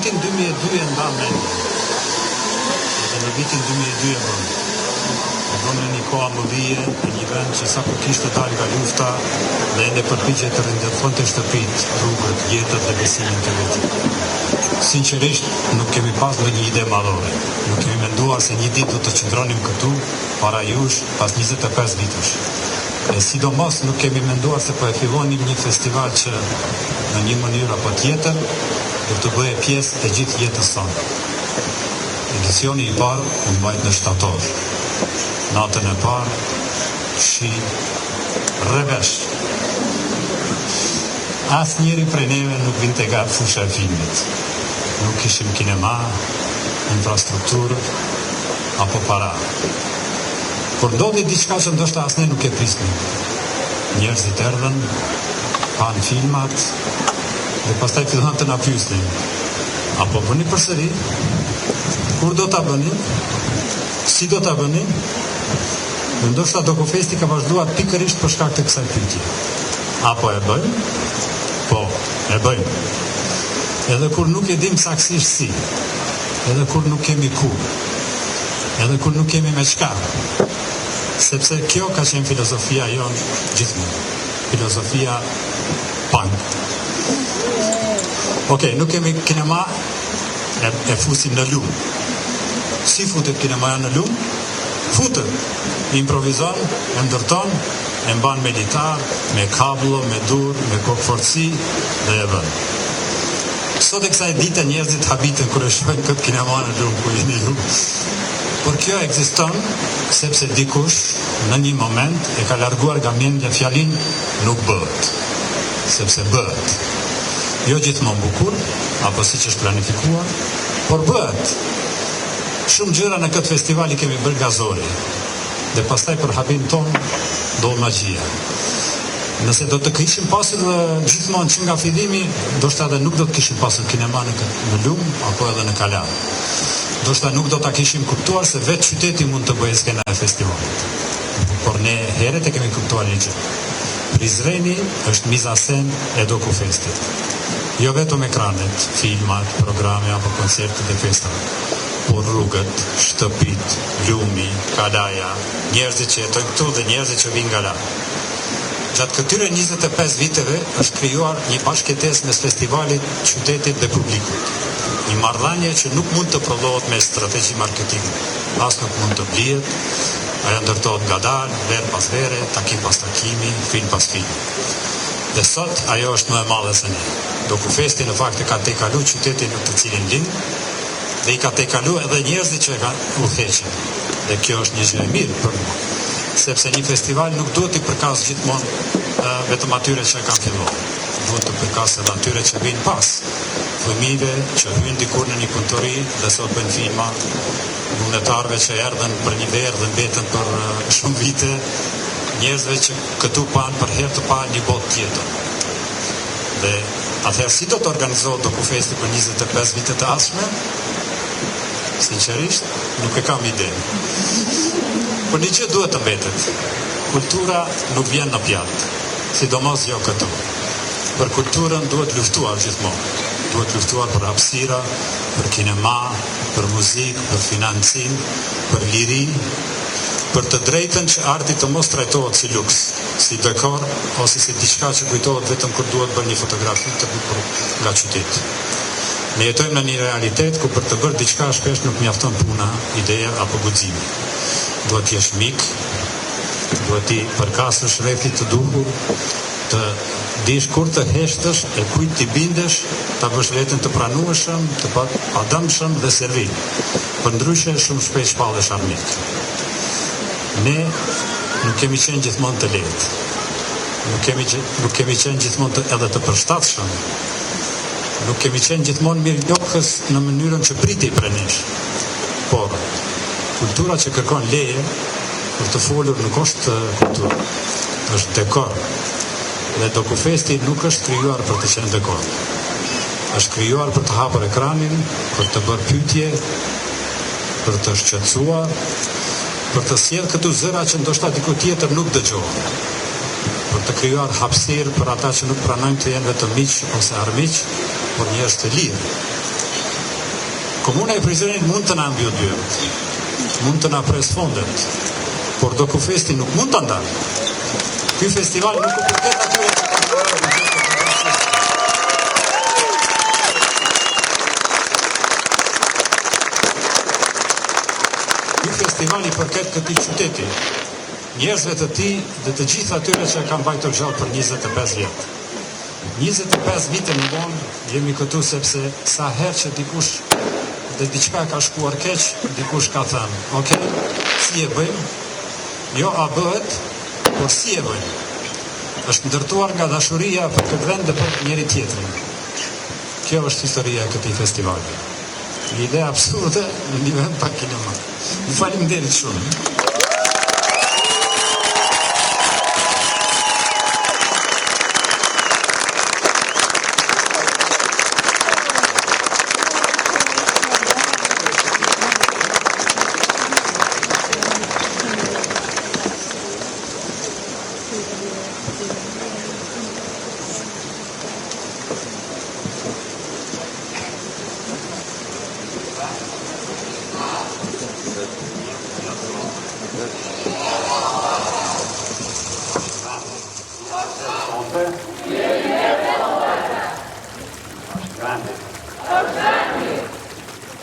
vitin 2002 e nda mendje. Edhe në vitin 2002 e bënë një koha më vije në një vend që sa kur kishte dalë nga lufta dhe ende përpiqej të rindërthonte shtëpit, rrugët, jetët dhe besimin të vetë. Sinqerisht nuk kemi pas në një ide madhore. Nuk kemi menduar se një ditë do të qëndronim këtu para jush pas 25 vitësh. E sidomos nuk kemi menduar se po e fillonim një festival që në një mënyrë apo tjetër do të bëhe pjesë e gjithë jetës sonë. Edicioni i parë u mbajt në shtator. Natën e parë, shi, rrevesh. Asnjëri prej neve nuk vinte nga fusha e filmit. Nuk kishim kinema, infrastrukturë apo para. Por ndodhi diçka që ndoshta as ne nuk e prisnim. Njerëzit erdhën, pan filmat dhe pastaj filluan të na pyesnin: apo bëni përsëri? Kur do ta bëni? Si do ta bëni? Dhe ndoshta Dokufesti ka vazhduar pikërisht për shkak të kësaj pyetje. Apo e bëjmë? Po, e bëjmë. Edhe kur nuk e dim saktësisht si, edhe kur nuk kemi ku, edhe kur nuk kemi me çka. Sepse kjo ka qenë filozofia jonë gjithmonë. Filozofia punk. Okej, nuk kemi kinema, e fusim në lumë. Si futet kinemaja në lumë? Futet, improvizon, e ndërton, e mban me litar, me kablo, me dur, me kokëforci dhe e bën. Sot e kësaj dite njerëzit habiten kur e shohin këtë kinema në lumë ku jeni ju. Por kjo ekziston sepse dikush në një moment e ka larguar nga mendja fjalin nuk bëhet. Sepse bëhet. Jo gjithmonë bukur, apo siç është planifikuar, por bëhet. Shumë gjëra në këtë festival i kemi bërë gazori. Dhe pastaj për habin ton do magjia. Nëse do të kishim pasur gjithmonë që nga fillimi, ndoshta edhe nuk do të kishim pasur kinema në lumë apo edhe në Kalan. Ndoshta nuk do ta kishim kuptuar se vetë qyteti mund të bëjë skena e festivalit. Por ne herët e kemi kuptuar një gjë. Prizreni është mizasen e Dokufestit. Jo vetëm ekranet, filmat, programe apo koncerte dhe festa, por rrugët, shtëpit, lumi, kalaja, njerëzit që jetojnë këtu dhe njerëzit që vinë nga larg. Gjatë këtyre 25 viteve është krijuar një bashkëtesë mes festivalit, qytetit dhe publikut. Një marrëdhënie që nuk mund të prodhohet me strategji marketingi, as nuk mund të blihet, ajo ndërtohet ngadalë, verë pas vere, takim pas takimi, film pas filmi. Dhe sot ajo është më e madhe se ne. Dokufesti në fakt e ka tejkalu qytetin në të cilin lind, dhe i ka tejkalu edhe njerëzit që e kanë udhëhequr. Dhe kjo është një gjë e mirë për mua. Sepse një festival nuk duhet i përkas gjithmonë vetëm atyre që e kanë filluar. Duhet të përkas edhe atyre që vinë pas. Fëmijëve që hyjnë dikur në një punëtori dhe sot bëjnë filma, vullnetarëve që erdhën për një verë dhe mbetën për shumë vite, njerëzve që këtu panë për herë të parë një botë tjetër. Dhe atëherë si do të organizohet Dokufesti për 25 vite të ardhshme? Sinqerisht, nuk e kam ide. Por një gjë duhet të mbetet. Kultura nuk vjen në pjatë, sidomos jo këtu. Për kulturën duhet luftuar gjithmonë. Duhet luftuar për hapësira, për kinema, për muzikë, për financim, për liri, për të drejtën që arti të mos trajtohet si luks, si dekor, ose si diçka që kujtohet vetëm kur duhet bërë një fotografi të bukur nga qyteti. Ne jetojmë në një realitet ku për të bërë diçka shpesh nuk mjafton puna, ideja apo guximi. Duhet të jesh mik, duhet të përkasësh rrethit të duhur, të dish kur të heshtësh e kujt t'i bindesh, ta bësh veten të pranueshëm, të padëmshëm dhe servil. Përndryshe shumë shpejt shpallesh armik. Ne nuk kemi qenë gjithmonë të lehtë. Nuk kemi qenë gjithmonë edhe të përshtatshëm. Nuk kemi qenë gjithmonë mirënjohës në mënyrën që priti prej nesh. Por kultura që kërkon leje për të folur nuk është kulturë, është dekor. Dhe Dokufesti nuk është krijuar për të qenë dekor. Është krijuar për të hapur ekranin, për të bërë pyetje, për të shqetësuar, për të sjellë këtu zëra që ndoshta diku tjetër nuk dëgjohen. Për të krijuar hapësirë për ata që nuk pranojnë të jenë vetëm miq ose armiq, por njerëz të lirë. Komuna e Prizrenit mund të na mbyll dyert, mund të na pres fondet, por Dokufesti nuk mund ta ndalë. Ky festival nuk u përket atyre që kanë bërë Ky festival i përket këtij qyteti, njerëzve të tij dhe të gjithë atyre që kanë mbajtur gjallë për 25 vjet. 25 vite më vonë jemi këtu sepse sa herë që dikush dhe diçka ka shkuar keq, dikush ka thënë, "Ok, si e bëjmë?" Jo a bëhet, por si e bëjmë? Është ndërtuar nga dashuria për këtë vend dhe për njëri tjetrin. Kjo është historia e këtij festivali. Një ide absurde në një vend pa kinema. Ju faleminderit shumë.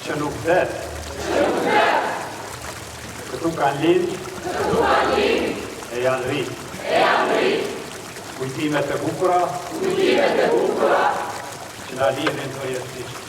Që nuk det. Këtu kanë lind. E janë ri. Kujtimet e bukura. Që na lidhin përjetësisht.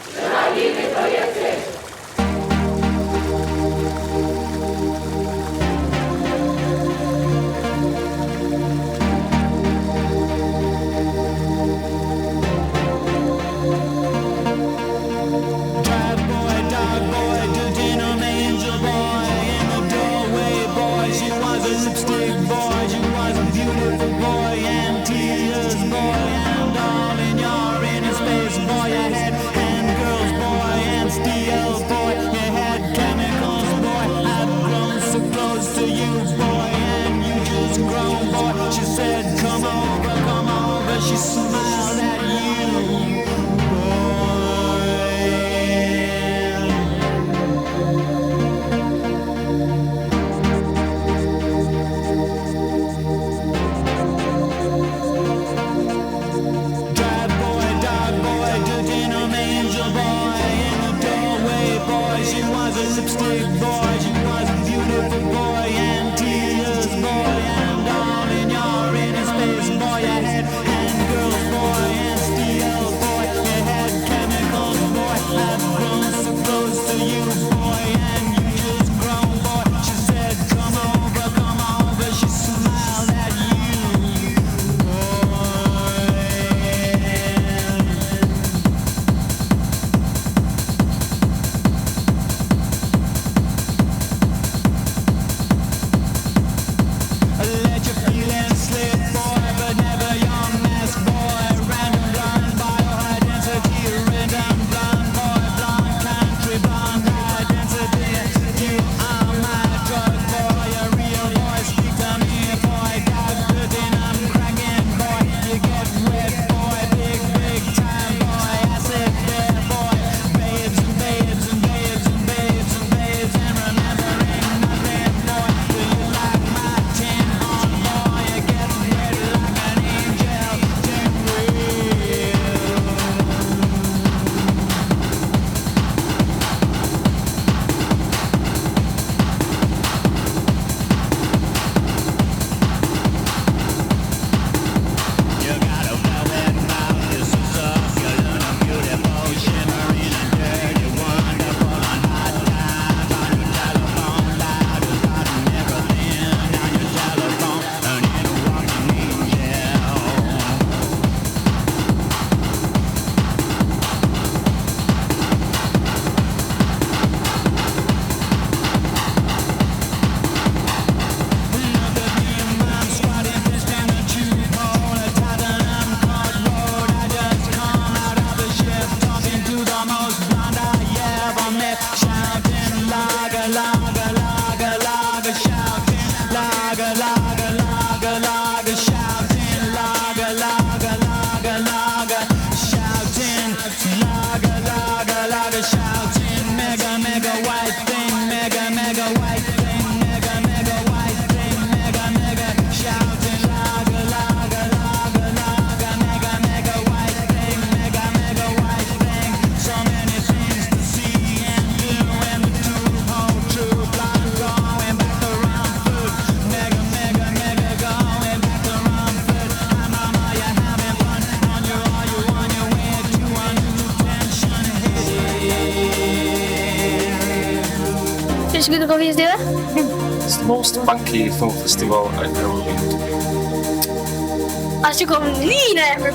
She smiled at you, Drive boy, good denim angel boy. In the doorway, boy, she was a lipstick boy. She was a beautiful boy and tears boy. And all in your inner space, boy, I had girls, boy, and steel. good to go here? It's the most funky film festival I've ever been to. Als je komt niet naar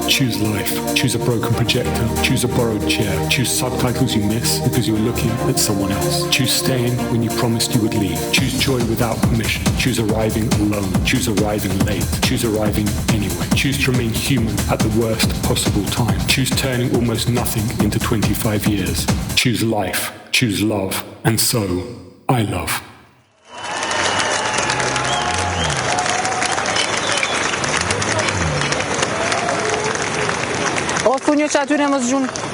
Choose life. Choose a broken projector. Choose a borrowed chair. Choose subtitles you miss because you were looking at someone else. Choose staying when you promised you would leave. Choose joy without permission. Choose arriving alone. Choose arriving late. Choose arriving anyway. Choose to remain human at the worst possible time. Choose turning almost nothing into 25 years. Choose life. Choose love. And so, I love. O, thunjo që aty në mos gjunë.